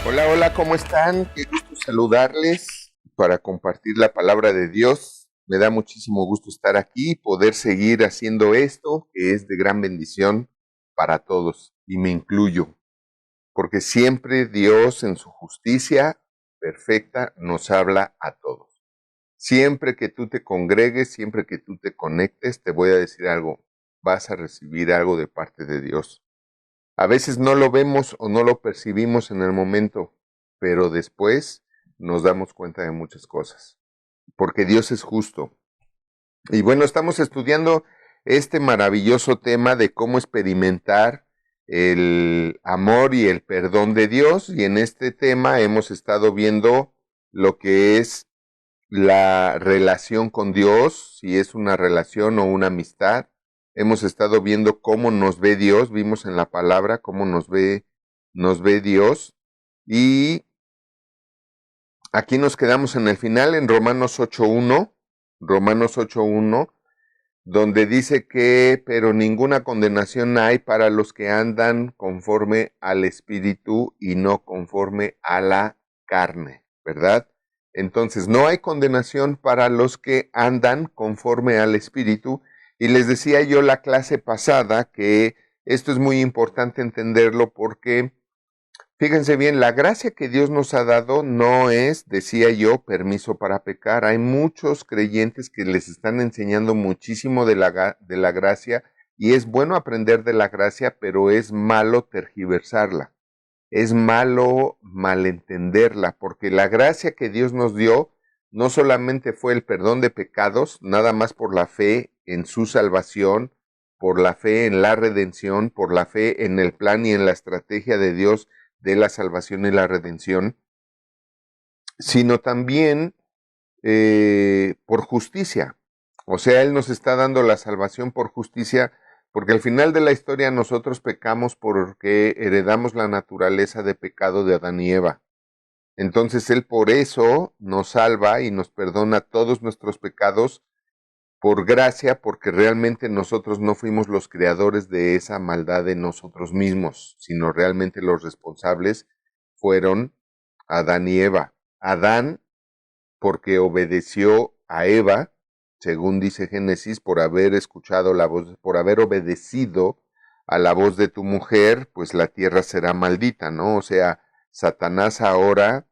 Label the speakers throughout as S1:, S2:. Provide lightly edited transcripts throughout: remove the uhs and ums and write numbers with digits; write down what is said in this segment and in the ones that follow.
S1: Hola, hola, ¿cómo están? Qué gusto saludarles para compartir la palabra de Dios. Me da muchísimo gusto estar aquí y poder seguir haciendo esto, que es de gran bendición para todos, y me incluyo, porque siempre Dios en su justicia perfecta nos habla a todos. Siempre que tú te congregues, siempre que tú te conectes, te voy a decir algo, vas a recibir algo de parte de Dios. A veces no lo vemos o no lo percibimos en el momento, pero después nos damos cuenta de muchas cosas, porque Dios es justo. Y bueno, estamos estudiando este maravilloso tema de cómo experimentar el amor y el perdón de Dios, y en este tema hemos estado viendo lo que es la relación con Dios, si es una relación o una amistad. Hemos estado viendo cómo nos ve Dios, vimos en la palabra cómo nos ve Dios. Y aquí nos quedamos en el final, en Romanos 8.1, donde dice que, pero ninguna condenación hay para los que andan conforme al Espíritu y no conforme a la carne, ¿verdad? Entonces, no hay condenación para los que andan conforme al Espíritu. Y les decía yo la clase pasada que esto es muy importante entenderlo porque fíjense bien, la gracia que Dios nos ha dado no es, decía yo, permiso para pecar. Hay muchos creyentes que les están enseñando muchísimo de la gracia y es bueno aprender de la gracia, pero es malo tergiversarla. Es malo malentenderla, porque la gracia que Dios nos dio no solamente fue el perdón de pecados, nada más por la fe en su salvación, por la fe en la redención, por la fe en el plan y en la estrategia de Dios de la salvación y la redención, sino también por justicia. O sea, Él nos está dando la salvación por justicia, porque al final de la historia nosotros pecamos porque heredamos la naturaleza de pecado de Adán y Eva. Entonces Él por eso nos salva y nos perdona todos nuestros pecados por gracia, porque realmente nosotros no fuimos los creadores de esa maldad de nosotros mismos, sino realmente los responsables fueron Adán y Eva. Adán, porque obedeció a Eva, según dice Génesis, por haber escuchado la voz, por haber obedecido a la voz de tu mujer, pues la tierra será maldita, ¿no? O sea, Satanás ahora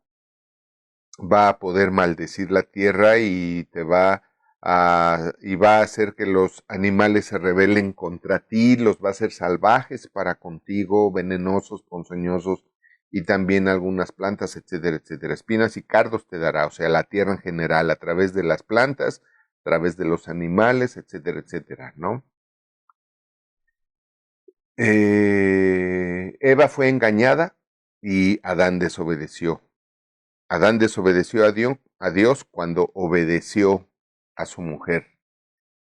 S1: va a poder maldecir la tierra y va a hacer que los animales se rebelen contra ti, los va a hacer salvajes para contigo, venenosos, ponzoñosos, y también algunas plantas, etcétera, etcétera. Espinas y cardos te dará, o sea, la tierra en general, a través de las plantas, a través de los animales, etcétera, etcétera, ¿no? Eva fue engañada y Adán desobedeció. Adán desobedeció a Dios cuando obedeció a su mujer.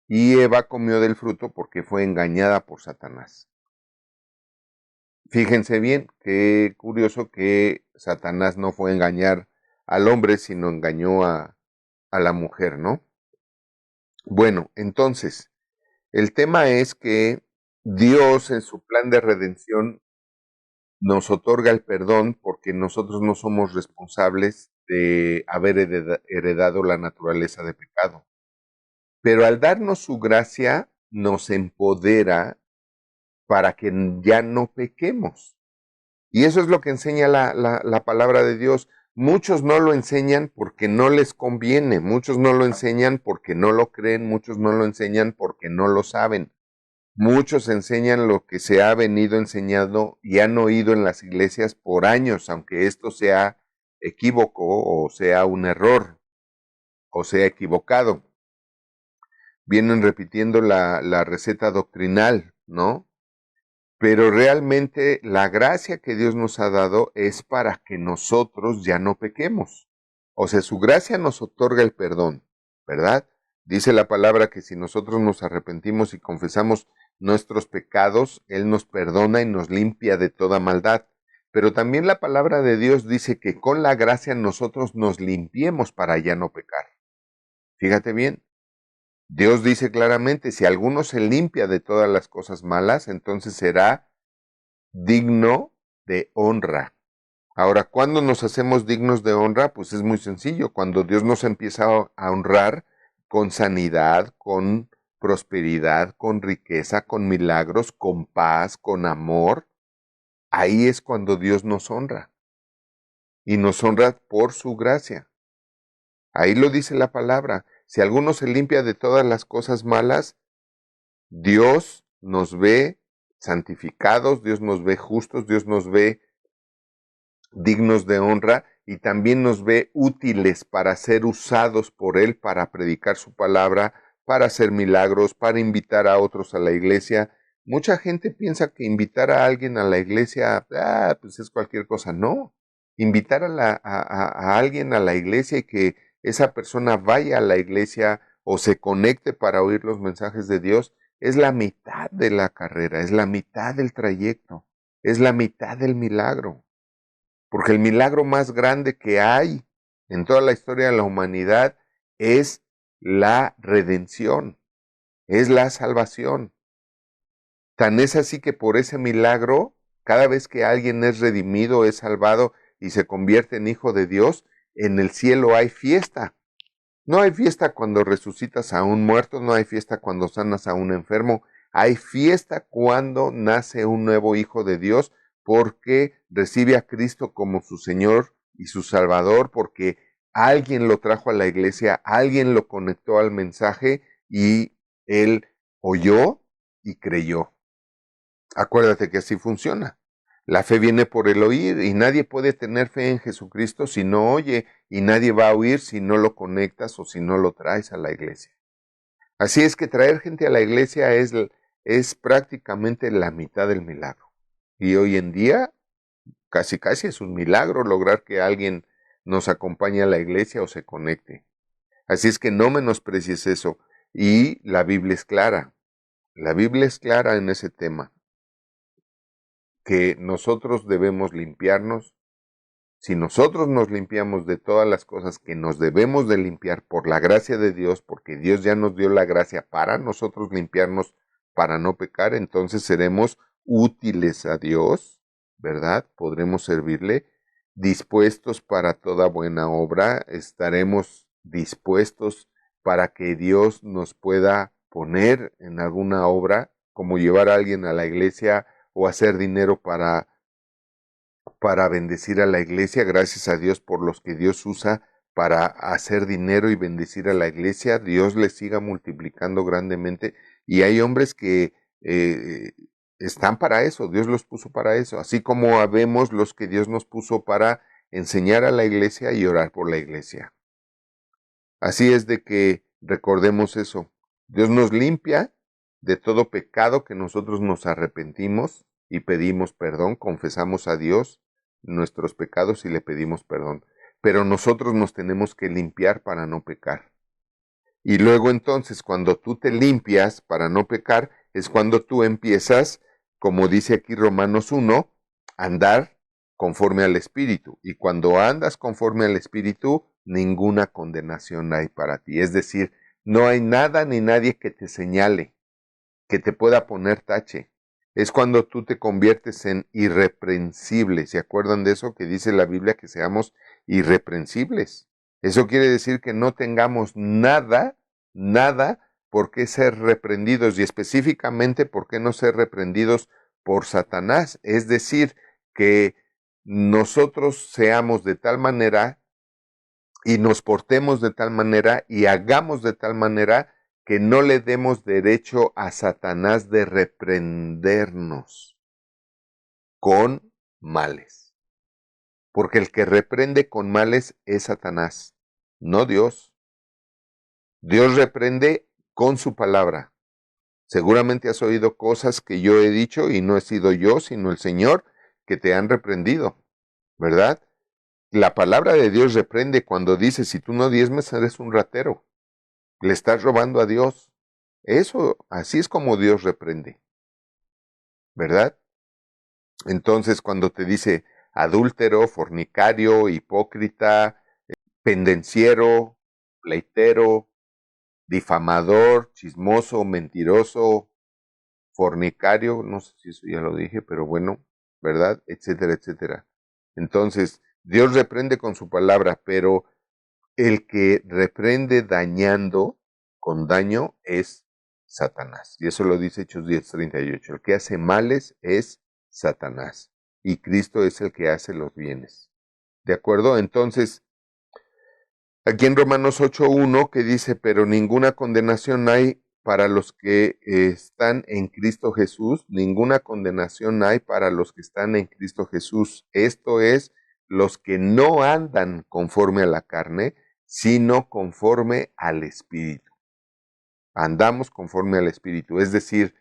S1: Y Eva comió del fruto porque fue engañada por Satanás. Fíjense bien, qué curioso que Satanás no fue a engañar al hombre, sino engañó a la mujer, ¿no? Bueno, entonces, el tema es que Dios en su plan de redención nos otorga el perdón porque nosotros no somos responsables de haber heredado la naturaleza de pecado. Pero al darnos su gracia, nos empodera para que ya no pequemos. Y eso es lo que enseña la palabra de Dios. Muchos no lo enseñan porque no les conviene, muchos no lo enseñan porque no lo creen, muchos no lo enseñan porque no lo saben. Muchos enseñan lo que se ha venido enseñando y han oído en las iglesias por años, aunque esto sea equívoco o sea un error o sea equivocado. Vienen repitiendo la receta doctrinal, ¿no? Pero realmente la gracia que Dios nos ha dado es para que nosotros ya no pequemos. O sea, su gracia nos otorga el perdón, ¿verdad? Dice la palabra que si nosotros nos arrepentimos y confesamos nuestros pecados, Él nos perdona y nos limpia de toda maldad. Pero también la palabra de Dios dice que con la gracia nosotros nos limpiemos para ya no pecar. Fíjate bien, Dios dice claramente, si alguno se limpia de todas las cosas malas, entonces será digno de honra. Ahora, ¿cuándo nos hacemos dignos de honra? Pues es muy sencillo, cuando Dios nos empieza a honrar con sanidad, con prosperidad, con riqueza, con milagros, con paz, con amor. Ahí es cuando Dios nos honra y nos honra por su gracia. Ahí lo dice la palabra. Si alguno se limpia de todas las cosas malas, Dios nos ve santificados, Dios nos ve justos, Dios nos ve dignos de honra y también nos ve útiles para ser usados por Él, para predicar su palabra, para hacer milagros, para invitar a otros a la iglesia. Mucha gente piensa que invitar a alguien a la iglesia, pues es cualquier cosa. No, invitar a alguien a la iglesia y que esa persona vaya a la iglesia o se conecte para oír los mensajes de Dios, es la mitad de la carrera, es la mitad del trayecto, es la mitad del milagro. Porque el milagro más grande que hay en toda la historia de la humanidad es la redención, es la salvación. Tan es así que por ese milagro, cada vez que alguien es redimido, es salvado y se convierte en hijo de Dios, en el cielo hay fiesta. No hay fiesta cuando resucitas a un muerto, no hay fiesta cuando sanas a un enfermo, hay fiesta cuando nace un nuevo hijo de Dios porque recibe a Cristo como su Señor y su Salvador, porque alguien lo trajo a la iglesia, alguien lo conectó al mensaje y él oyó y creyó. Acuérdate que así funciona. La fe viene por el oír y nadie puede tener fe en Jesucristo si no oye y nadie va a oír si no lo conectas o si no lo traes a la iglesia. Así es que traer gente a la iglesia es prácticamente la mitad del milagro. Y hoy en día casi es un milagro lograr que alguien nos acompañe a la iglesia o se conecte. Así es que no menosprecies eso. Y la Biblia es clara. La Biblia es clara en ese tema, que nosotros debemos limpiarnos. Si nosotros nos limpiamos de todas las cosas que nos debemos de limpiar por la gracia de Dios, porque Dios ya nos dio la gracia para nosotros limpiarnos, para no pecar, entonces seremos útiles a Dios, ¿verdad? Podremos servirle, dispuestos para toda buena obra, estaremos dispuestos para que Dios nos pueda poner en alguna obra, como llevar a alguien a la iglesia o hacer dinero para bendecir a la iglesia, gracias a Dios por los que Dios usa para hacer dinero y bendecir a la iglesia, Dios les siga multiplicando grandemente y hay hombres que están para eso, Dios los puso para eso, así como habemos los que Dios nos puso para enseñar a la iglesia y orar por la iglesia. Así es de que recordemos eso, Dios nos limpia de todo pecado que nosotros nos arrepentimos y pedimos perdón, confesamos a Dios nuestros pecados y le pedimos perdón. Pero nosotros nos tenemos que limpiar para no pecar. Y luego entonces, cuando tú te limpias para no pecar, es cuando tú empiezas, como dice aquí Romanos 1, a andar conforme al Espíritu. Y cuando andas conforme al Espíritu, ninguna condenación hay para ti. Es decir, no hay nada ni nadie que te señale, que te pueda poner tache. Es cuando tú te conviertes en irreprensible. ¿Se acuerdan de eso que dice la Biblia, que seamos irreprensibles? Eso quiere decir que no tengamos nada por qué ser reprendidos y específicamente por qué no ser reprendidos por Satanás. Es decir, que nosotros seamos de tal manera y nos portemos de tal manera y hagamos de tal manera que no le demos derecho a Satanás de reprendernos con males. Porque el que reprende con males es Satanás, no Dios. Dios reprende con su palabra. Seguramente has oído cosas que yo he dicho y no he sido yo, sino el Señor, que te han reprendido, ¿verdad? La palabra de Dios reprende cuando dice, si tú no diezmes, eres un ratero. Le estás robando a Dios. Eso, así es como Dios reprende, ¿verdad? Entonces, cuando te dice adúltero, fornicario, hipócrita, pendenciero, pleitero, difamador, chismoso, mentiroso, fornicario, no sé si eso ya lo dije, pero bueno, ¿verdad? Etcétera, etcétera. Entonces, Dios reprende con su palabra, pero el que reprende dañando con daño es Satanás. Y eso lo dice Hechos 10:38. El que hace males es Satanás. Y Cristo es el que hace los bienes. ¿De acuerdo? Entonces, aquí en Romanos 8:1 que dice, pero ninguna condenación hay para los que están en Cristo Jesús, ninguna condenación hay para los que están en Cristo Jesús. Esto es, los que no andan conforme a la carne, sino conforme al Espíritu. Andamos conforme al Espíritu, es decir,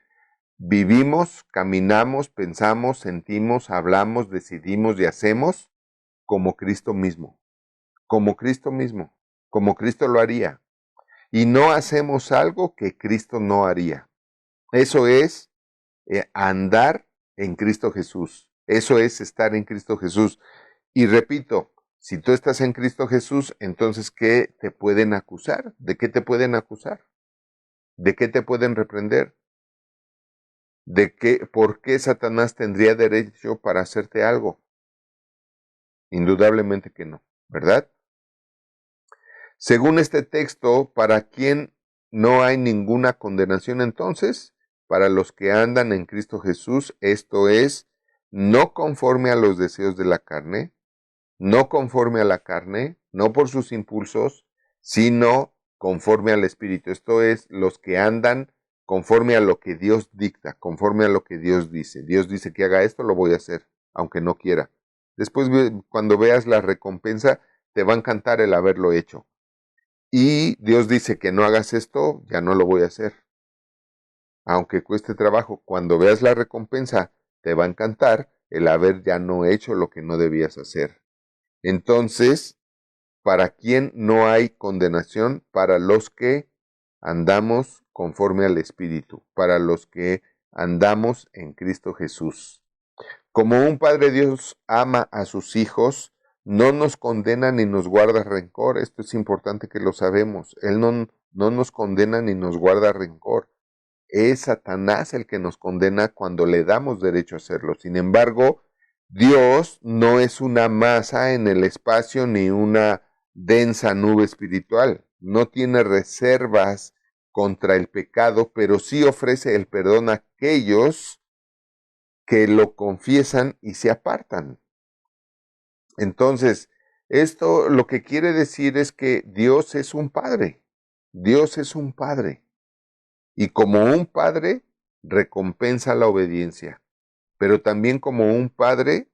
S1: vivimos, caminamos, pensamos, sentimos, hablamos, decidimos y hacemos como Cristo mismo, como Cristo mismo, como Cristo lo haría. Y no hacemos algo que Cristo no haría. Eso es andar en Cristo Jesús. Eso es estar en Cristo Jesús. Y repito, si tú estás en Cristo Jesús, entonces ¿qué te pueden acusar? ¿De qué te pueden acusar? ¿De qué te pueden reprender? ¿Por qué Satanás tendría derecho para hacerte algo? Indudablemente que no, ¿verdad? Según este texto, ¿para quién no hay ninguna condenación entonces? Para los que andan en Cristo Jesús, esto es, no conforme a los deseos de la carne, no conforme a la carne, no por sus impulsos, sino conforme al Espíritu. Esto es, los que andan conforme a lo que Dios dicta, conforme a lo que Dios dice. Dios dice que haga esto, lo voy a hacer, aunque no quiera. Después, cuando veas la recompensa, te va a encantar el haberlo hecho. Y Dios dice que no hagas esto, ya no lo voy a hacer. Aunque cueste trabajo, cuando veas la recompensa, te va a encantar el haber ya no hecho lo que no debías hacer. Entonces, ¿para quién no hay condenación? Para los que andamos conforme al Espíritu, para los que andamos en Cristo Jesús. Como un Padre Dios ama a sus hijos, no nos condena ni nos guarda rencor. Esto es importante que lo sabemos. Él no nos condena ni nos guarda rencor. Es Satanás el que nos condena cuando le damos derecho a hacerlo. Sin embargo, Dios no es una masa en el espacio ni una densa nube espiritual. No tiene reservas contra el pecado, pero sí ofrece el perdón a aquellos que lo confiesan y se apartan. Entonces, esto lo que quiere decir es que Dios es un padre. Dios es un padre. Y como un padre, recompensa la obediencia. Pero también como un padre,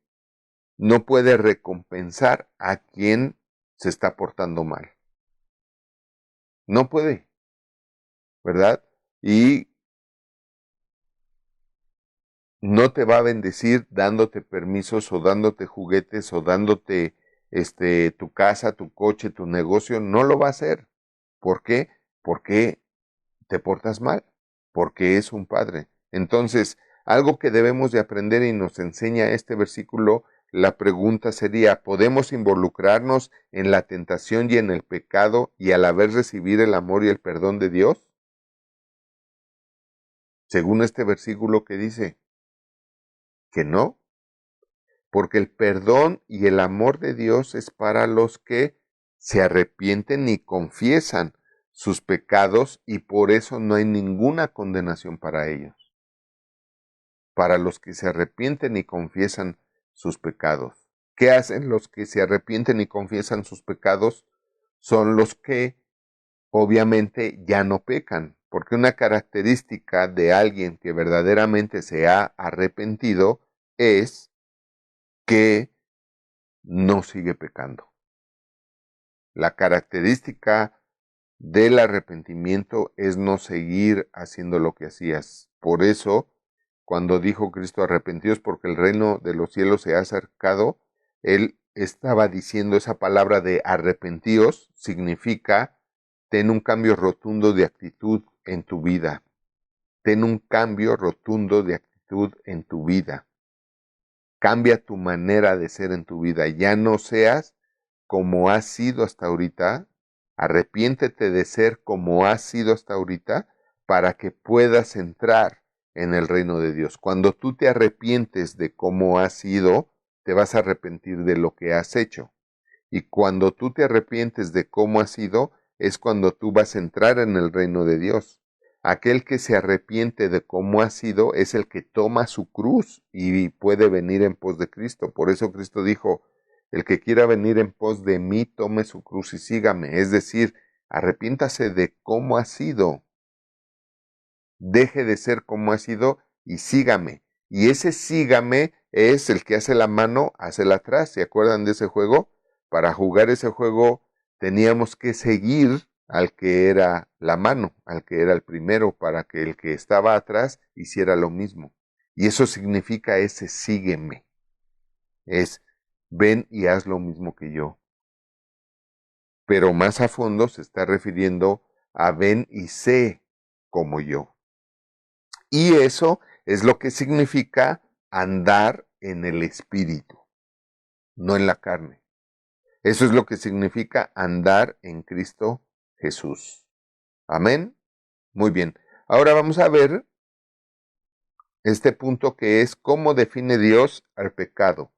S1: no puede recompensar a quien se está portando mal. No puede, ¿verdad? Y no te va a bendecir dándote permisos o dándote juguetes o dándote tu casa, tu coche, tu negocio. No lo va a hacer. ¿Por qué? Porque te portas mal, porque es un padre. Entonces, algo que debemos de aprender y nos enseña este versículo, la pregunta sería, ¿podemos involucrarnos en la tentación y en el pecado y a la vez recibir el amor y el perdón de Dios? Según este versículo que dice que no, porque el perdón y el amor de Dios es para los que se arrepienten y confiesan sus pecados y por eso no hay ninguna condenación para ellos. Para los que se arrepienten y confiesan sus pecados. ¿Qué hacen los que se arrepienten y confiesan sus pecados? Son los que obviamente ya no pecan, porque una característica de alguien que verdaderamente se ha arrepentido es que no sigue pecando. La característica del arrepentimiento es no seguir haciendo lo que hacías. Por eso, cuando dijo Cristo, arrepentidos porque el reino de los cielos se ha acercado, Él estaba diciendo esa palabra de arrepentíos, significa ten un cambio rotundo de actitud en tu vida. Ten un cambio rotundo de actitud en tu vida. Cambia tu manera de ser en tu vida. Ya no seas como has sido hasta ahorita. Arrepiéntete de ser como has sido hasta ahorita para que puedas entrar en el reino de Dios. Cuando tú te arrepientes de cómo has sido, te vas a arrepentir de lo que has hecho. Y cuando tú te arrepientes de cómo has sido, es cuando tú vas a entrar en el reino de Dios. Aquel que se arrepiente de cómo ha sido es el que toma su cruz y puede venir en pos de Cristo. Por eso Cristo dijo, el que quiera venir en pos de mí, tome su cruz y sígame. Es decir, arrepiéntase de cómo ha sido. Deje de ser como ha sido y sígame. Y ese sígame es el que hace la mano, hace la atrás. ¿Se acuerdan de ese juego? Para jugar ese juego teníamos que seguir al que era la mano, al que era el primero, para que el que estaba atrás hiciera lo mismo. Y eso significa ese sígueme. Es ven y haz lo mismo que yo. Pero más a fondo se está refiriendo a ven y sé como yo. Y eso es lo que significa andar en el Espíritu, no en la carne. Eso es lo que significa andar en Cristo Jesús. Amén. Muy bien. Ahora vamos a ver este punto que es cómo define Dios al pecado.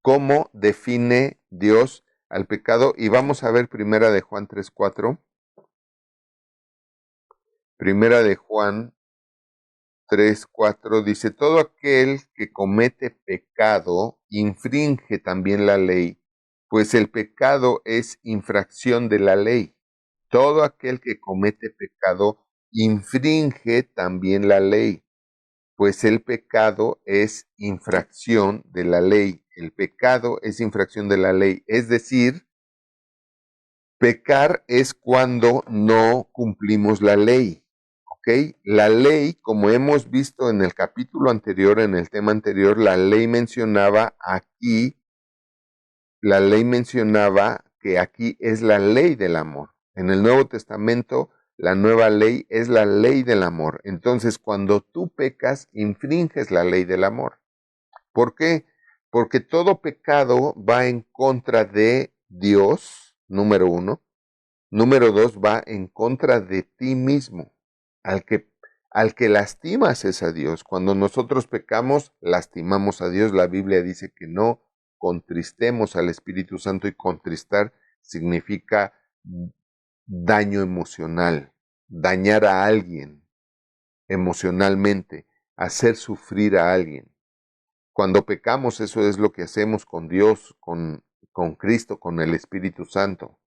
S1: Cómo define Dios al pecado. Y vamos a ver primera de Juan 3:4. Primera de Juan 3:4 dice, todo aquel que comete pecado infringe también la ley, pues el pecado es infracción de la ley. Todo aquel que comete pecado infringe también la ley, pues el pecado es infracción de la ley. El pecado es infracción de la ley, es decir, pecar es cuando no cumplimos la ley. ¿Ok? La ley, como hemos visto en el capítulo anterior, en el tema anterior, la ley mencionaba que aquí es la ley del amor. En el Nuevo Testamento, la nueva ley es la ley del amor. Entonces, cuando tú pecas, infringes la ley del amor. ¿Por qué? Porque todo pecado va en contra de Dios, número uno. Número dos, va en contra de ti mismo. Al que lastimas es a Dios. Cuando nosotros pecamos, lastimamos a Dios. La Biblia dice que no contristemos al Espíritu Santo, y contristar significa daño emocional, dañar a alguien emocionalmente, hacer sufrir a alguien. Cuando pecamos, eso es lo que hacemos con Dios, con Cristo, con el Espíritu Santo.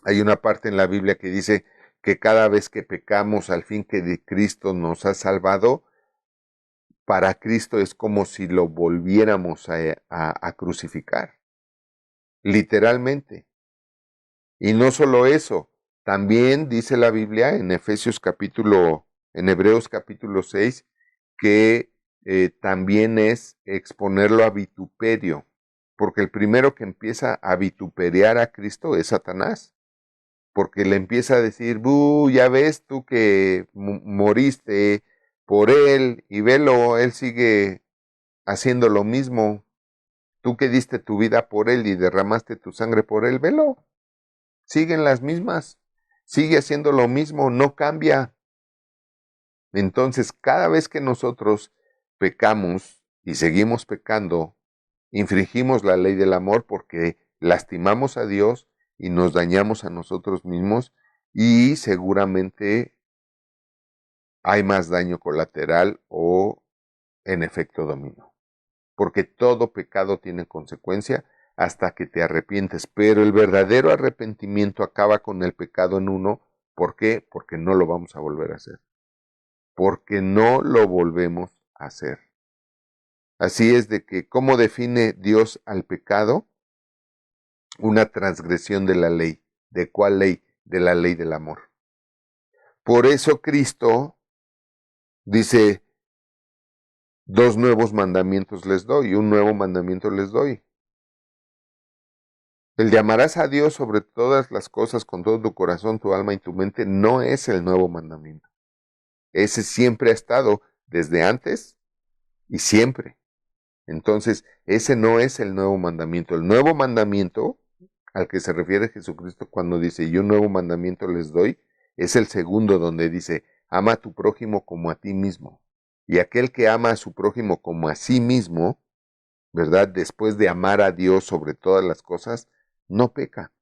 S1: Hay una parte en la Biblia que dice que cada vez que pecamos, al fin que de Cristo nos ha salvado, para Cristo es como si lo volviéramos a crucificar, literalmente. Y no solo eso, también dice la Biblia en en Hebreos capítulo 6, que también es exponerlo a vituperio, porque el primero que empieza a vituperar a Cristo es Satanás. Porque le empieza a decir, ya ves tú que moriste por él, y velo, él sigue haciendo lo mismo. Tú que diste tu vida por él y derramaste tu sangre por él, velo, siguen las mismas, sigue haciendo lo mismo, no cambia. Entonces, cada vez que nosotros pecamos y seguimos pecando, infringimos la ley del amor, porque lastimamos a Dios y nos dañamos a nosotros mismos, y seguramente hay más daño colateral o en efecto dominó. Porque todo pecado tiene consecuencia hasta que te arrepientes, pero el verdadero arrepentimiento acaba con el pecado en uno. ¿Por qué? Porque no lo vamos a volver a hacer. Porque no lo volvemos a hacer. Así es de que, ¿cómo define Dios al pecado? Una transgresión de la ley. ¿De cuál ley? De la ley del amor. Por eso Cristo dice, dos nuevos mandamientos les doy, un nuevo mandamiento les doy. El de amarás a Dios sobre todas las cosas con todo tu corazón, tu alma y tu mente no es el nuevo mandamiento. Ese siempre ha estado desde antes y siempre. Entonces, ese no es el nuevo mandamiento. El nuevo mandamiento al que se refiere Jesucristo cuando dice, y un nuevo mandamiento les doy, es el segundo, donde dice, ama a tu prójimo como a ti mismo. Y aquel que ama a su prójimo como a sí mismo, ¿verdad? Después de amar a Dios sobre todas las cosas, no peca,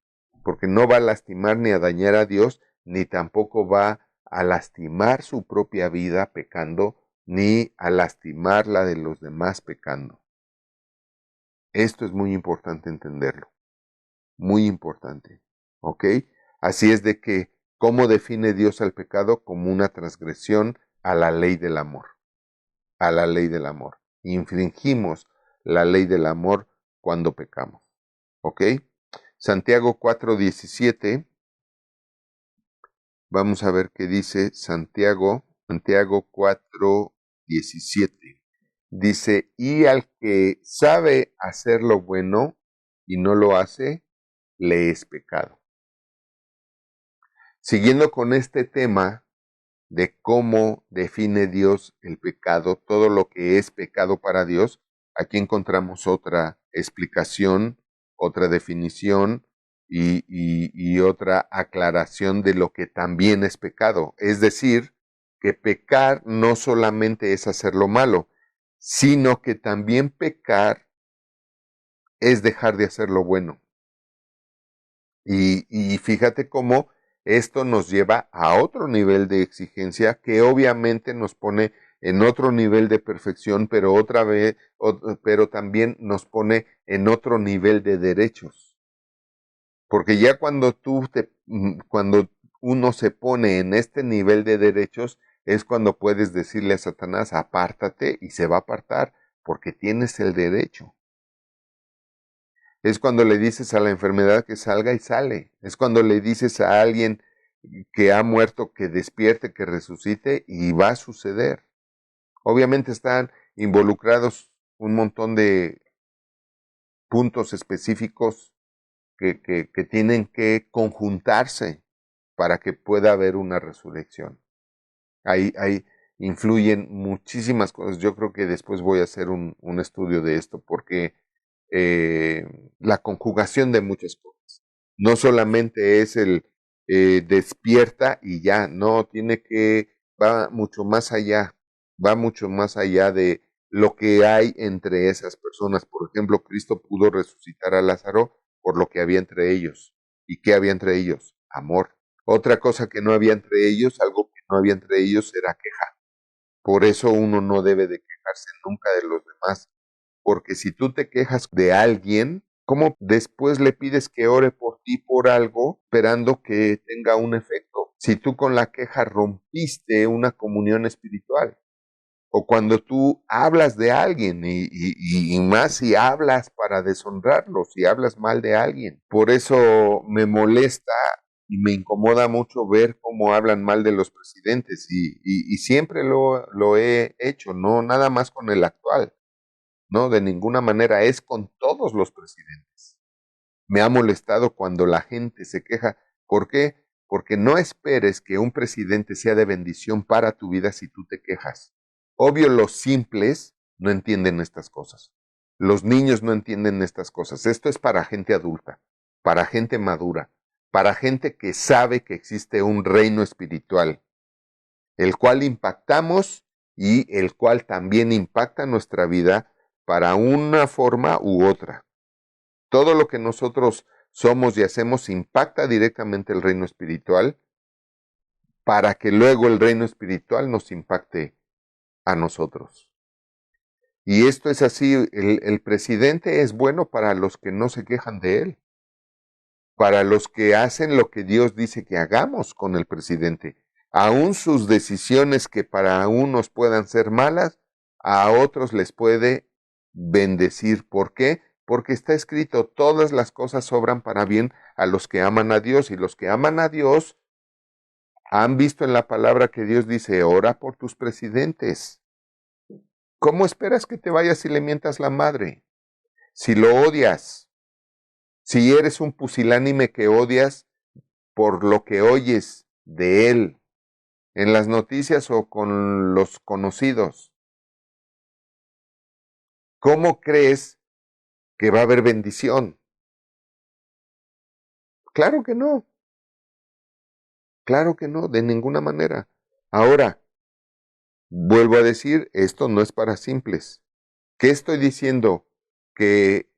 S1: porque no va a lastimar ni a dañar a Dios, ni tampoco va a lastimar su propia vida pecando, ni a lastimar la de los demás pecando. Esto es muy importante entenderlo, muy importante, ¿ok? Así es de que, ¿cómo define Dios al pecado? Como una transgresión a la ley del amor, a la ley del amor. Infringimos la ley del amor cuando pecamos, ¿ok? Santiago 4:17, vamos a ver qué dice Santiago 4:17. Dice, y al que sabe hacer lo bueno y no lo hace, le es pecado. Siguiendo con este tema de cómo define Dios el pecado, todo lo que es pecado para Dios, aquí encontramos otra explicación, otra definición y otra aclaración de lo que también es pecado. Es decir, que pecar no solamente es hacer lo malo, sino que también pecar es dejar de hacer lo bueno. Y fíjate cómo esto nos lleva a otro nivel de exigencia que obviamente nos pone en otro nivel de perfección, pero otra vez, pero también nos pone en otro nivel de derechos. Porque ya cuando uno se pone en este nivel de derechos, es cuando puedes decirle a Satanás, apártate, y se va a apartar, porque tienes el derecho. Es cuando le dices a la enfermedad que salga y sale. Es cuando le dices a alguien que ha muerto que despierte, que resucite, y va a suceder. Obviamente están involucrados un montón de puntos específicos que tienen que conjuntarse para que pueda haber una resurrección. Ahí influyen muchísimas cosas. Yo creo que después voy a hacer un estudio de esto porque la conjugación de muchas cosas. No solamente es el despierta y ya, no, va mucho más allá, va mucho más allá de lo que hay entre esas personas. Por ejemplo, Cristo pudo resucitar a Lázaro por lo que había entre ellos. ¿Y qué había entre ellos? Amor. Otra cosa que no había entre ellos, algo que no había entre ellos, era queja. Por eso uno no debe de quejarse nunca de los demás, porque si tú te quejas de alguien, ¿cómo después le pides que ore por ti por algo esperando que tenga un efecto? Si tú con la queja rompiste una comunión espiritual. O cuando tú hablas de alguien y más si hablas para deshonrarlo, si hablas mal de alguien. Por eso me molesta y me incomoda mucho ver cómo hablan mal de los presidentes y siempre lo he hecho, no nada más con el actual. No, de ninguna manera, es con todos los presidentes. Me ha molestado cuando la gente se queja. ¿Por qué? Porque no esperes que un presidente sea de bendición para tu vida si tú te quejas. Obvio, los simples no entienden estas cosas. Los niños no entienden estas cosas. Esto es para gente adulta, para gente madura, para gente que sabe que existe un reino espiritual, el cual impactamos y el cual también impacta nuestra vida para una forma u otra. Todo lo que nosotros somos y hacemos impacta directamente el reino espiritual para que luego el reino espiritual nos impacte a nosotros. Y esto es así, el presidente es bueno para los que no se quejan de él, para los que hacen lo que Dios dice que hagamos con el presidente. Aún sus decisiones que para unos puedan ser malas, a otros les puede bendecir. ¿Por qué? Porque está escrito, todas las cosas obran para bien a los que aman a Dios, y los que aman a Dios han visto en la palabra que Dios dice, ora por tus presidentes. ¿Cómo esperas que te vayas si le mientas la madre? Si lo odias, si eres un pusilánime que odias por lo que oyes de él en las noticias o con los conocidos, ¿cómo crees que va a haber bendición? Claro que no, de ninguna manera. Ahora, vuelvo a decir, esto no es para simples. ¿Qué estoy diciendo? que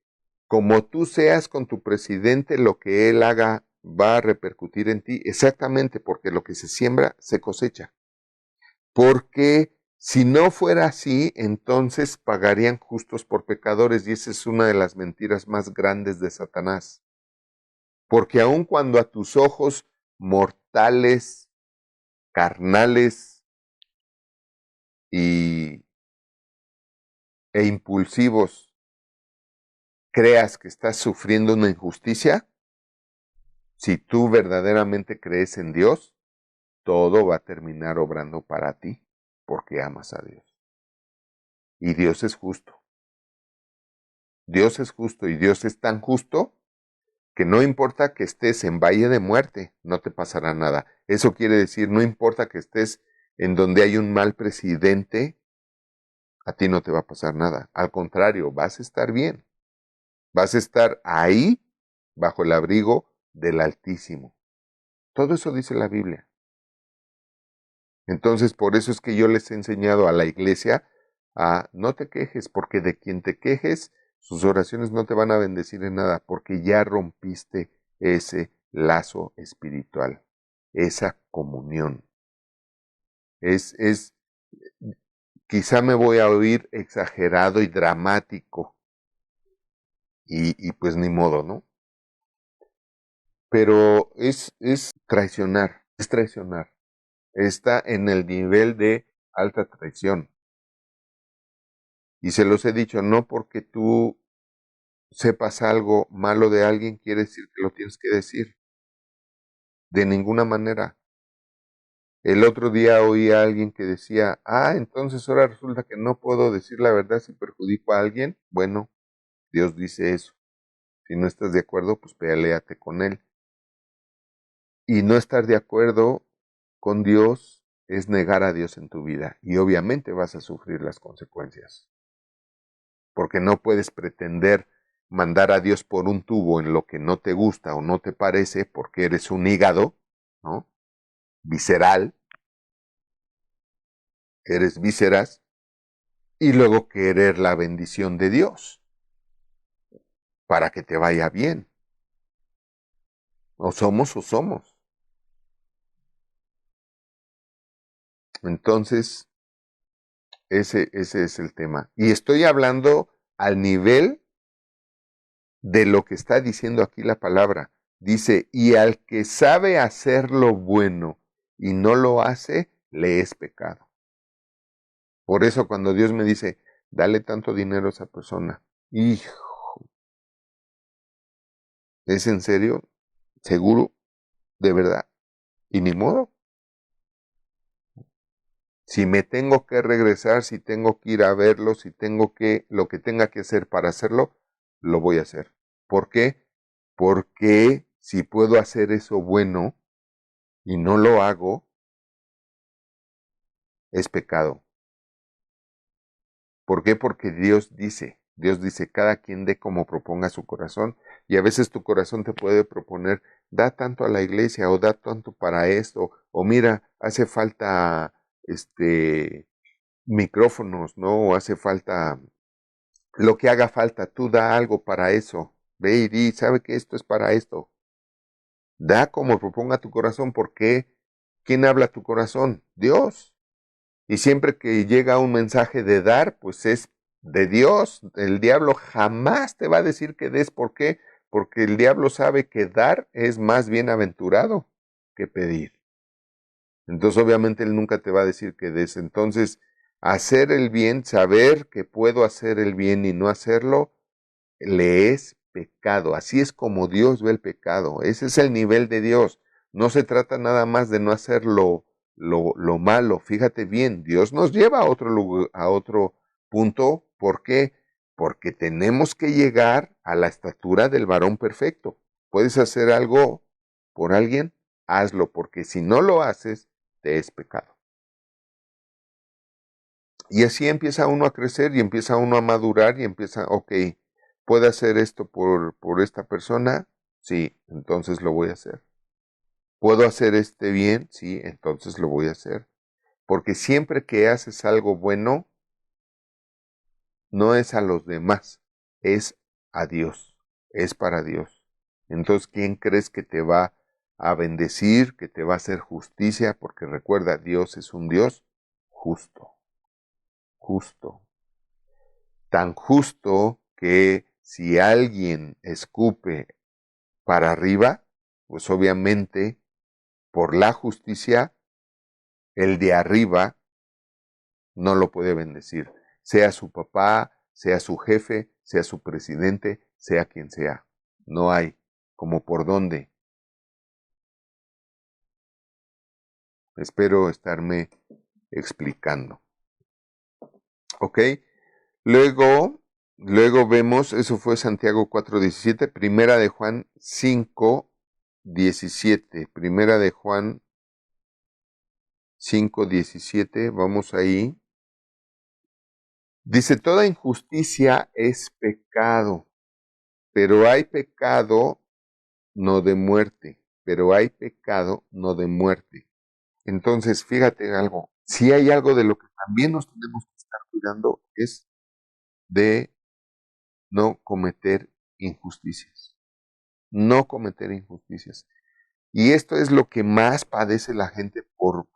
S1: como tú seas con tu presidente, lo que él haga va a repercutir en ti, exactamente porque lo que se siembra se cosecha. Porque si no fuera así, entonces pagarían justos por pecadores, y esa es una de las mentiras más grandes de Satanás. Porque aun cuando a tus ojos mortales, carnales e impulsivos creas que estás sufriendo una injusticia, si tú verdaderamente crees en Dios, todo va a terminar obrando para ti, porque amas a Dios. Y Dios es justo. Dios es justo y Dios es tan justo que no importa que estés en valle de muerte, no te pasará nada. Eso quiere decir, no importa que estés en donde hay un mal presidente, a ti no te va a pasar nada. Al contrario, vas a estar bien. Vas a estar ahí bajo el abrigo del Altísimo. Todo eso dice la Biblia. Entonces, por eso es que yo les he enseñado a la iglesia a no te quejes, porque de quien te quejes, sus oraciones no te van a bendecir en nada, porque ya rompiste ese lazo espiritual, esa comunión. Quizá me voy a oír exagerado y dramático, y pues ni modo, ¿no? Pero es traicionar, es traicionar. Está en el nivel de alta traición. Y se los he dicho, no porque tú sepas algo malo de alguien quiere decir que lo tienes que decir. De ninguna manera. El otro día oí a alguien que decía, entonces ahora resulta que no puedo decir la verdad si perjudico a alguien. Bueno, Dios dice eso. Si no estás de acuerdo, pues péaleate con él. Y no estar de acuerdo con Dios es negar a Dios en tu vida. Y obviamente vas a sufrir las consecuencias. Porque no puedes pretender mandar a Dios por un tubo en lo que no te gusta o no te parece, porque eres un hígado, ¿no? Visceral, eres vísceras, y luego querer la bendición de Dios para que te vaya bien. O somos o somos. Entonces, ese es el tema. Y estoy hablando al nivel de lo que está diciendo aquí la palabra. Dice, y al que sabe hacer lo bueno y no lo hace, le es pecado. Por eso cuando Dios me dice, dale tanto dinero a esa persona, hijo, ¿es en serio? ¿Seguro? ¿De verdad? Y ni modo. Si me tengo que regresar, si tengo que ir a verlo, si tengo que, lo que tenga que hacer para hacerlo, lo voy a hacer. ¿Por qué? Porque si puedo hacer eso bueno y no lo hago, es pecado. ¿Por qué? Porque Dios dice, cada quien dé como proponga su corazón, y a veces tu corazón te puede proponer, da tanto a la iglesia, o da tanto para esto, o mira, hace falta micrófonos, ¿no? O hace falta lo que haga falta, tú da algo para eso. Ve y di, sabe que esto es para esto. Da como proponga tu corazón, porque ¿quién habla a tu corazón? Dios. Y siempre que llega un mensaje de dar, pues es de Dios. El diablo jamás te va a decir que des. ¿Por qué? Porque el diablo sabe que dar es más bienaventurado que pedir. Entonces, obviamente, él nunca te va a decir que des. Entonces, hacer el bien, saber que puedo hacer el bien y no hacerlo, le es pecado. Así es como Dios ve el pecado. Ese es el nivel de Dios. No se trata nada más de no hacer lo malo. Fíjate bien, Dios nos lleva a otro lugar, a otro punto. ¿Por qué? Porque tenemos que llegar a la estatura del varón perfecto. ¿Puedes hacer algo por alguien? Hazlo, porque si no lo haces, te es pecado. Y así empieza uno a crecer y empieza uno a madurar y empieza, ok, ¿puedo hacer esto por esta persona? Sí, entonces lo voy a hacer. ¿Puedo hacer este bien? Sí, entonces lo voy a hacer. Porque siempre que haces algo bueno, no es a los demás, es a Dios, es para Dios. Entonces, ¿quién crees que te va a bendecir, que te va a hacer justicia? Porque recuerda, Dios es un Dios justo, justo. Tan justo que si alguien escupe para arriba, pues obviamente por la justicia, el de arriba no lo puede bendecir, sea su papá, sea su jefe, sea su presidente, sea quien sea. No hay como por dónde. Espero estarme explicando. ¿Ok? Luego vemos, eso fue Santiago 4:17, Primera de Juan 5:17, Primera de Juan 5:17, vamos ahí. Dice, toda injusticia es pecado, pero hay pecado no de muerte, pero hay pecado no de muerte. Entonces, fíjate algo, si hay algo de lo que también nos tenemos que estar cuidando es de no cometer injusticias, no cometer injusticias. Y esto es lo que más padece la gente por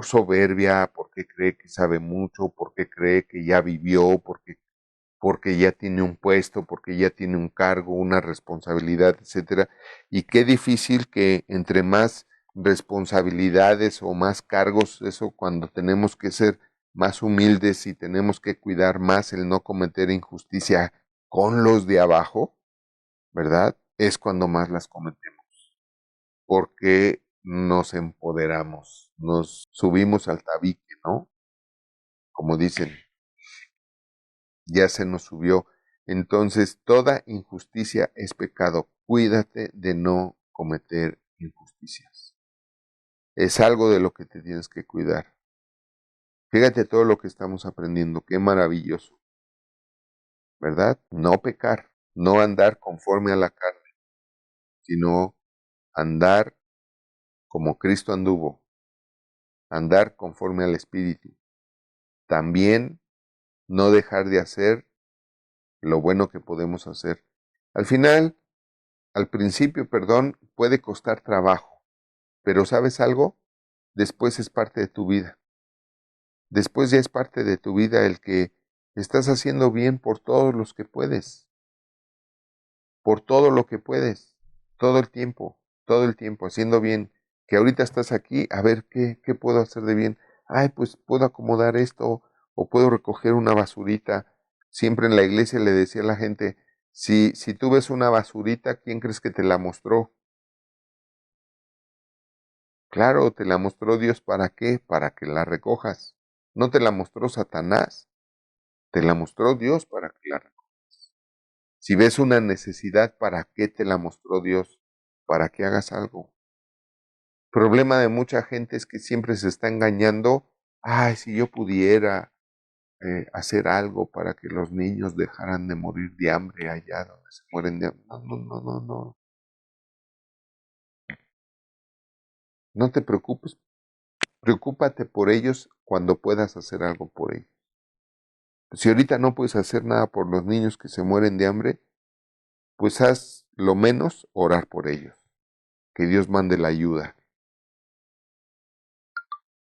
S1: soberbia, porque cree que sabe mucho, porque cree que ya vivió, porque ya tiene un puesto, porque ya tiene un cargo, una responsabilidad, etcétera. Y qué difícil que entre más responsabilidades o más cargos, eso cuando tenemos que ser más humildes y tenemos que cuidar más el no cometer injusticia con los de abajo, ¿verdad? Es cuando más las cometemos, porque nos empoderamos, nos subimos al tabique, ¿no? Como dicen, ya se nos subió. Entonces, toda injusticia es pecado. Cuídate de no cometer injusticias. Es algo de lo que te tienes que cuidar. Fíjate todo lo que estamos aprendiendo. Qué maravilloso, ¿verdad? No pecar, no andar conforme a la carne, sino andar como Cristo anduvo, andar conforme al Espíritu. También no dejar de hacer lo bueno que podemos hacer. Al final, al principio, perdón, puede costar trabajo, pero ¿sabes algo? Después es parte de tu vida. Después ya es parte de tu vida el que estás haciendo bien por todos los que puedes, por todo lo que puedes, todo el tiempo, haciendo bien. Que ahorita estás aquí, a ver qué puedo hacer de bien. Ay, pues puedo acomodar esto o puedo recoger una basurita. Siempre en la iglesia le decía a la gente, si tú ves una basurita, ¿quién crees que te la mostró? Claro, te la mostró Dios ¿para qué? Para que la recojas. No te la mostró Satanás, te la mostró Dios para que la recojas. Si ves una necesidad, ¿para qué te la mostró Dios? Para que hagas algo. El problema de mucha gente es que siempre se está engañando. Ay, si yo pudiera hacer algo para que los niños dejaran de morir de hambre allá donde se mueren de hambre. No, no, no, no, no. No te preocupes. Preocúpate por ellos cuando puedas hacer algo por ellos. Si ahorita no puedes hacer nada por los niños que se mueren de hambre, pues haz lo menos orar por ellos. Que Dios mande la ayuda.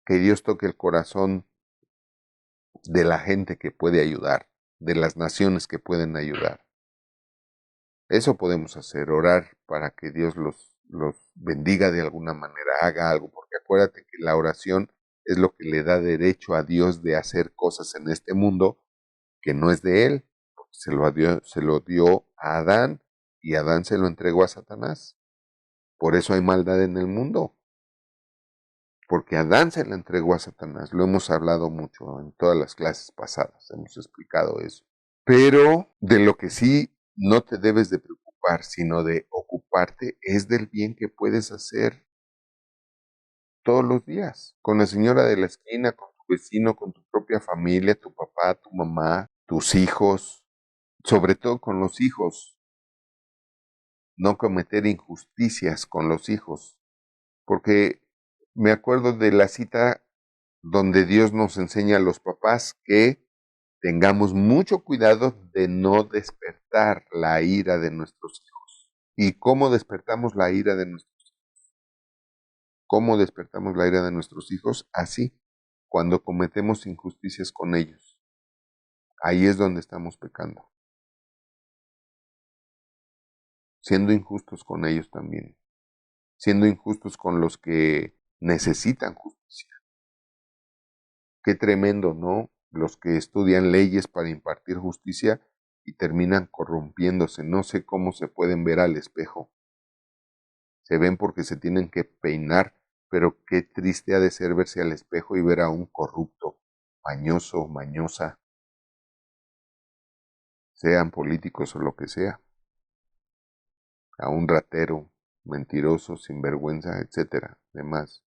S1: Que Dios toque el corazón de la gente que puede ayudar, de las naciones que pueden ayudar. Eso podemos hacer, orar para que Dios los bendiga de alguna manera, haga algo, porque acuérdate que la oración es lo que le da derecho a Dios de hacer cosas en este mundo que no es de él. Se lo dio a Adán y Adán se lo entregó a Satanás. Por eso hay maldad en el mundo, porque Adán se lo entregó a Satanás. Lo hemos hablado mucho en todas las clases pasadas, hemos explicado eso. Pero de lo que sí no te debes de preocupar, sino de ocuparte, es del bien que puedes hacer todos los días, con la señora de la esquina, con tu vecino, con tu propia familia, tu papá, tu mamá, tus hijos, sobre todo con los hijos, no cometer injusticias con los hijos, porque me acuerdo de la cita donde Dios nos enseña a los papás que tengamos mucho cuidado de no despertar la ira de nuestros hijos. ¿Y cómo despertamos la ira de nuestros hijos? ¿Cómo despertamos la ira de nuestros hijos? Así, cuando cometemos injusticias con ellos. Ahí es donde estamos pecando. Siendo injustos con ellos también. Siendo injustos con los que necesitan justicia. Qué tremendo, ¿no? Los que estudian leyes para impartir justicia y terminan corrompiéndose. No sé cómo se pueden ver al espejo. Se ven porque se tienen que peinar, pero qué triste ha de ser verse al espejo y ver a un corrupto, mañoso, mañosa, sean políticos o lo que sea, a un ratero, mentiroso, sinvergüenza, etcétera, demás.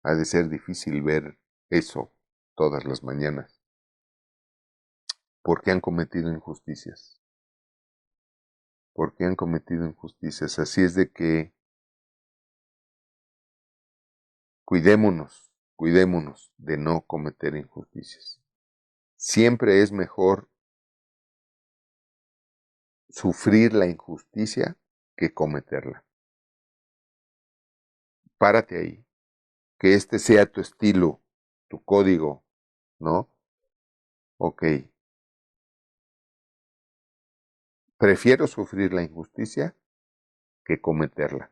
S1: Ha de ser difícil ver eso todas las mañanas, porque han cometido injusticias. Porque han cometido injusticias. Así es de que cuidémonos de no cometer injusticias. Siempre es mejor sufrir la injusticia que cometerla. Párate ahí. Que este sea tu estilo, tu código, ¿no? Ok. Prefiero sufrir la injusticia que cometerla.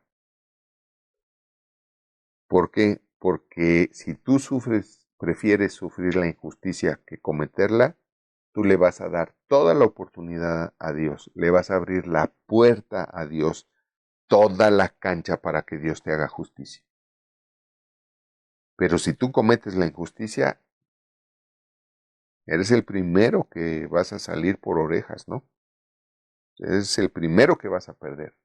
S1: ¿Por qué? Porque si tú prefieres sufrir la injusticia que cometerla, tú le vas a dar toda la oportunidad a Dios, le vas a abrir la puerta a Dios, toda la cancha para que Dios te haga justicia. Pero si tú cometes la injusticia, eres el primero que vas a salir por orejas, ¿no? Eres el primero que vas a perder.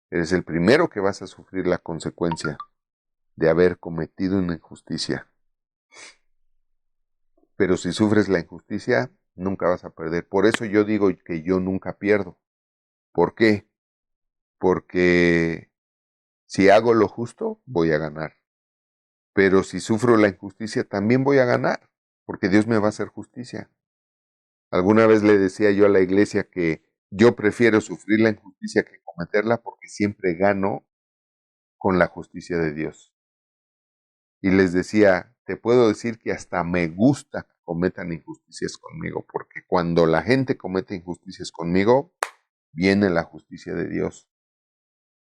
S1: Eres el primero que vas a sufrir la consecuencia de haber cometido una injusticia. Pero si sufres la injusticia, nunca vas a perder. Por eso yo digo que yo nunca pierdo. ¿Por qué? Porque si hago lo justo, voy a ganar. Pero si sufro la injusticia, también voy a ganar, porque Dios me va a hacer justicia. Alguna vez le decía yo a la iglesia que yo prefiero sufrir la injusticia que cometerla porque siempre gano con la justicia de Dios. Y les decía, te puedo decir que hasta me gusta que cometan injusticias conmigo, porque cuando la gente comete injusticias conmigo, viene la justicia de Dios.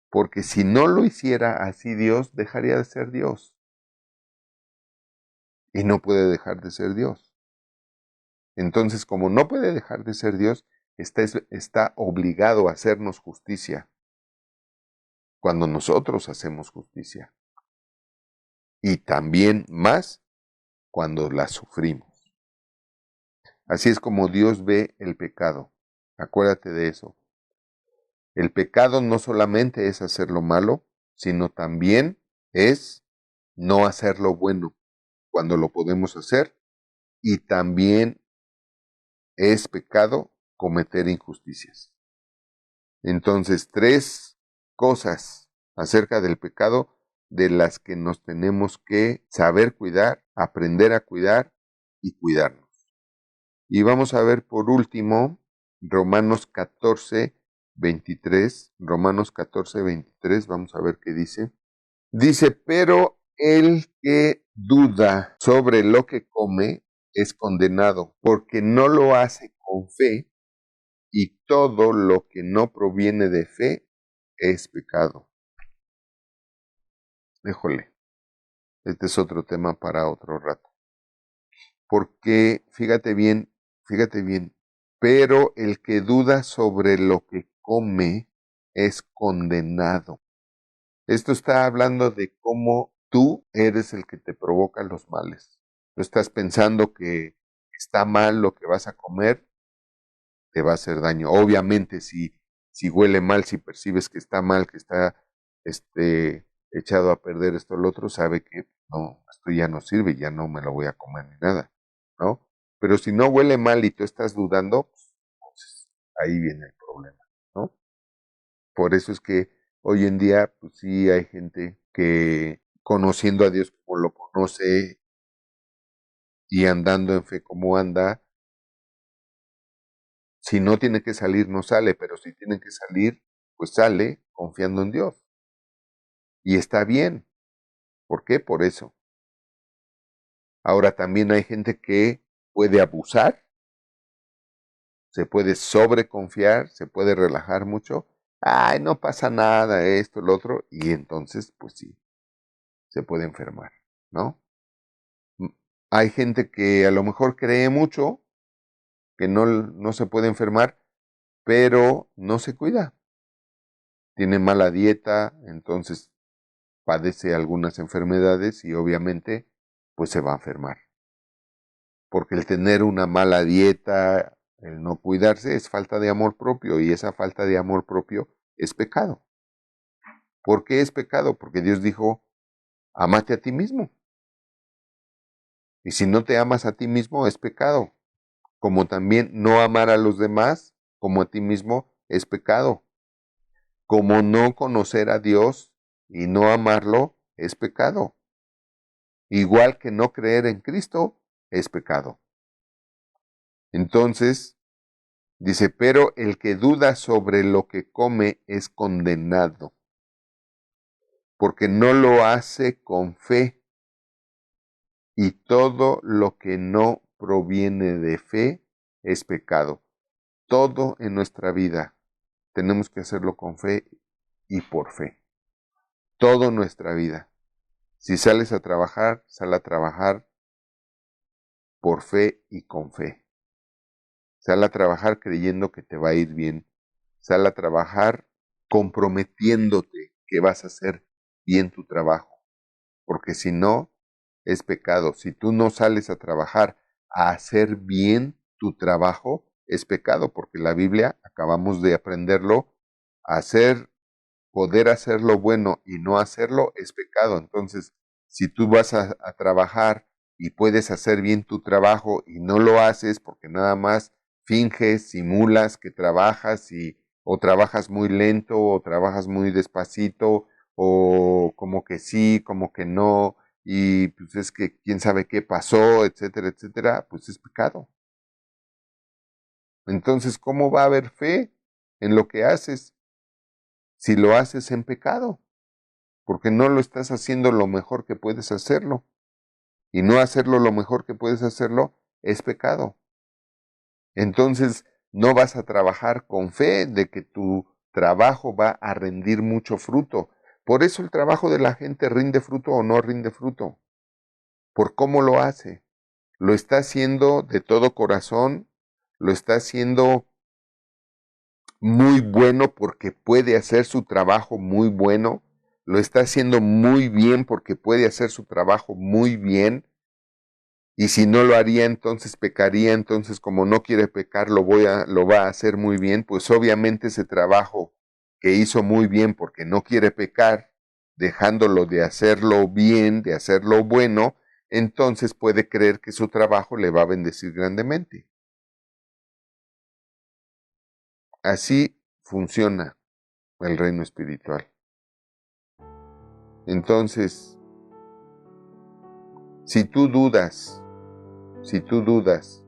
S1: Porque si no lo hiciera así Dios, dejaría de ser Dios. Y no puede dejar de ser Dios. Entonces, como no puede dejar de ser Dios, está obligado a hacernos justicia cuando nosotros hacemos justicia. Y también más cuando la sufrimos. Así es como Dios ve el pecado. Acuérdate de eso. El pecado no solamente es hacer lo malo, sino también es no hacer lo bueno cuando lo podemos hacer. Y también es pecado cometer injusticias. Entonces, 3 cosas acerca del pecado de las que nos tenemos que saber cuidar, aprender a cuidar y cuidarnos. Y vamos a ver por último Romanos 14:23. Romanos 14:23, vamos a ver qué dice. Dice, pero el que duda sobre lo que come es condenado, porque no lo hace con fe, y todo lo que no proviene de fe es pecado. Híjole, este es otro tema para otro rato. Porque, fíjate bien, pero el que duda sobre lo que come es condenado. Esto está hablando de cómo tú eres el que te provoca los males. Tú estás pensando que está mal lo que vas a comer, te va a hacer daño. Obviamente, si huele mal, si percibes que está mal, que está echado a perder esto o lo otro, sabe que no, esto ya no sirve, ya no me lo voy a comer ni nada, ¿no? Pero si no huele mal y tú estás dudando, pues, entonces ahí viene el problema, ¿no? Por eso es que hoy en día, pues sí hay gente que conociendo a Dios como lo conoce, y andando en fe como anda, si no tiene que salir, no sale, pero si tiene que salir, pues sale confiando en Dios. Y está bien. ¿Por qué? Por eso. Ahora también hay gente que puede abusar, se puede sobreconfiar, se puede relajar mucho. Ay, no pasa nada, esto, lo otro, y entonces, pues sí, se puede enfermar, ¿no? Mm, Hay gente que a lo mejor cree mucho, que no se puede enfermar, pero no se cuida. Tiene mala dieta, entonces padece algunas enfermedades y obviamente, pues se va a enfermar. Porque el tener una mala dieta, el no cuidarse, es falta de amor propio y esa falta de amor propio es pecado. ¿Por qué es pecado? Porque Dios dijo, ámate a ti mismo. Y si no te amas a ti mismo, es pecado. Como también no amar a los demás como a ti mismo es pecado. Como no conocer a Dios y no amarlo es pecado. Igual que no creer en Cristo es pecado. Entonces, dice, pero el que duda sobre lo que come es condenado, porque no lo hace con fe, y todo lo que no proviene de fe es pecado. Todo en nuestra vida tenemos que hacerlo con fe y por fe. Todo en nuestra vida. Si sales a trabajar, sal a trabajar por fe y con fe. Sal a trabajar creyendo que te va a ir bien. Sal a trabajar comprometiéndote que vas a hacer bien tu trabajo. Porque si no, es pecado. Si tú no sales a trabajar a hacer bien tu trabajo, es pecado. Porque la Biblia, acabamos de aprenderlo, poder hacer lo bueno y no hacerlo es pecado. Entonces, si tú vas a trabajar y puedes hacer bien tu trabajo y no lo haces porque nada más finges, simulas que trabajas o trabajas muy lento o trabajas muy despacito o como que sí, como que no y pues es que quién sabe qué pasó, etcétera, etcétera, pues es pecado. Entonces, ¿cómo va a haber fe en lo que haces si lo haces en pecado? Porque no lo estás haciendo lo mejor que puedes hacerlo. Y no hacerlo lo mejor que puedes hacerlo es pecado. Entonces no vas a trabajar con fe de que tu trabajo va a rendir mucho fruto. Por eso el trabajo de la gente rinde fruto o no rinde fruto. Por cómo lo hace. Lo está haciendo de todo corazón, lo está haciendo muy bueno porque puede hacer su trabajo muy bueno, lo está haciendo muy bien porque puede hacer su trabajo muy bien, y si no lo haría entonces pecaría, entonces como no quiere pecar lo va a hacer muy bien, pues obviamente ese trabajo que hizo muy bien porque no quiere pecar, dejándolo de hacerlo bien, de hacerlo bueno, entonces puede creer que su trabajo le va a bendecir grandemente. Así funciona el reino espiritual. Entonces, si tú dudas, si tú dudas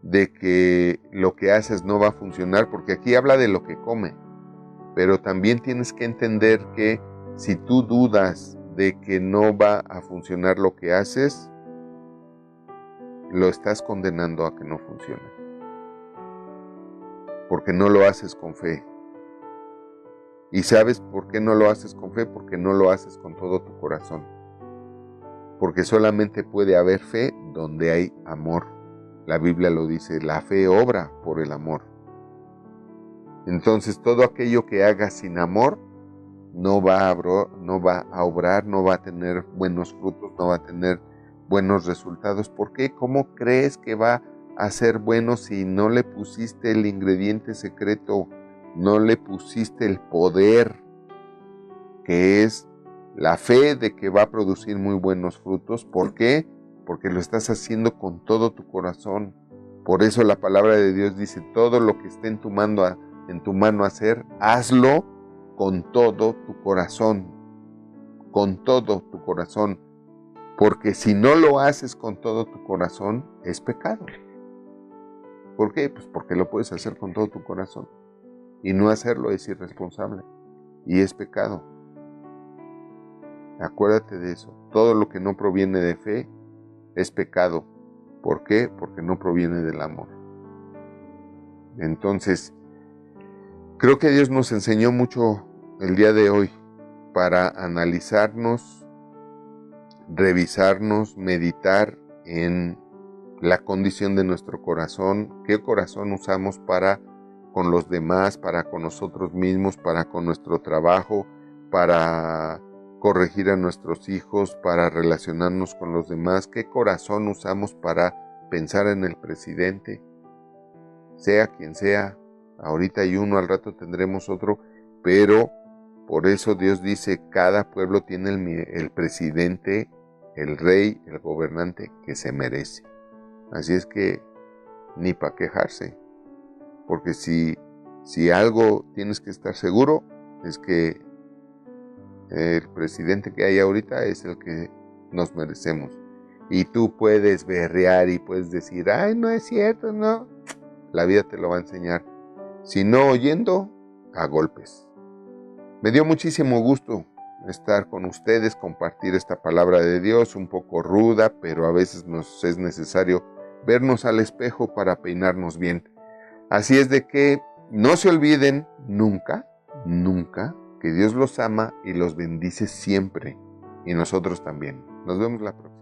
S1: de que lo que haces no va a funcionar, porque aquí habla de lo que come, pero también tienes que entender que si tú dudas de que no va a funcionar lo que haces, lo estás condenando a que no funcione, porque no lo haces con fe. ¿Y sabes por qué no lo haces con fe? Porque no lo haces con todo tu corazón. Porque solamente puede haber fe donde hay amor. La Biblia lo dice, la fe obra por el amor. Entonces todo aquello que hagas sin amor no va a obrar, no va a tener buenos frutos, no va a tener buenos resultados. ¿Por qué? ¿Cómo crees que va a ser bueno si no le pusiste el ingrediente secreto, no le pusiste el poder que es la fe de que va a producir muy buenos frutos? ¿Por qué? Porque lo estás haciendo con todo tu corazón. Por eso la palabra de Dios dice, todo lo que esté en tu mano hacer, hazlo con todo tu corazón, con todo tu corazón. Porque si no lo haces con todo tu corazón, es pecado. ¿Por qué? Pues porque lo puedes hacer con todo tu corazón. Y no hacerlo es irresponsable. Y es pecado. Acuérdate de eso. Todo lo que no proviene de fe es pecado. ¿Por qué? Porque no proviene del amor. Entonces, creo que Dios nos enseñó mucho el día de hoy para analizarnos, revisarnos, meditar en la condición de nuestro corazón, qué corazón usamos para con los demás, para con nosotros mismos, para con nuestro trabajo, para corregir a nuestros hijos, para relacionarnos con los demás, qué corazón usamos para pensar en el presidente, sea quien sea. Ahorita hay uno, al rato tendremos otro, pero por eso Dios dice, cada pueblo tiene el presidente, el rey, el gobernante que se merece. Así es que ni para quejarse, porque si algo tienes que estar seguro, es que el presidente que hay ahorita es el que nos merecemos. Y tú puedes berrear y puedes decir, ay, no es cierto, no. La vida te lo va a enseñar. Si no oyendo, a golpes. Me dio muchísimo gusto estar con ustedes, compartir esta palabra de Dios, un poco ruda, pero a veces nos es necesario vernos al espejo para peinarnos bien. Así es de que no se olviden nunca, nunca, que Dios los ama y los bendice siempre, y nosotros también. Nos vemos la próxima.